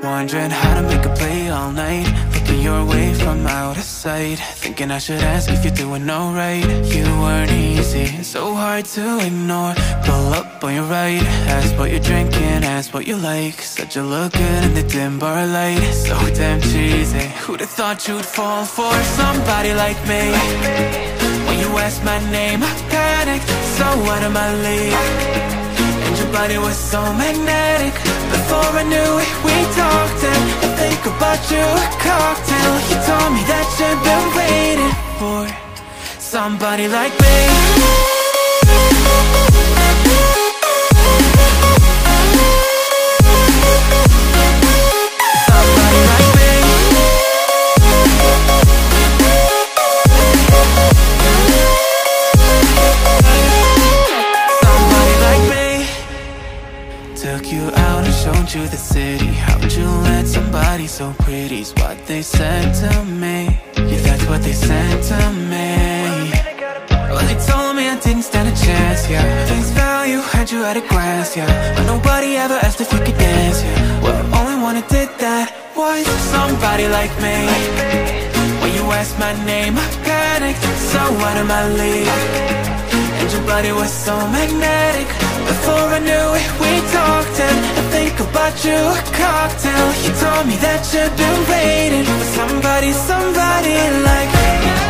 Wondering how to make a play all night, looking your way from out of sight, thinking I should ask if you're doing alright. You weren't easy, so hard to ignore. Pull up on your right, ask what you're drinking, ask what you like. Said you look good in the dim bar light, so damn cheesy. Who'd have thought you'd fall for somebody like me? When you asked my name, I panicked, so out of my league. And your body was so magnetic. Before I knew it, we talked, and I think about you a cocktail. You told me that you've been waiting for somebody like me. Somebody like me. Somebody like me. Took you out and showed you the city. How'd you let somebody so pretty's what they said to me? Yeah, that's what they said to me. Well, they told me I didn't stand a chance, yeah. Face value, had you at a glance, yeah. But nobody ever asked if you could dance, yeah. Well, only one who did that was somebody like me. When you asked my name, I panicked, so out of my league. And your body was so magnetic. Before I knew it, we talked, and I think about you a cocktail. You told me that you've been waiting for somebody like me.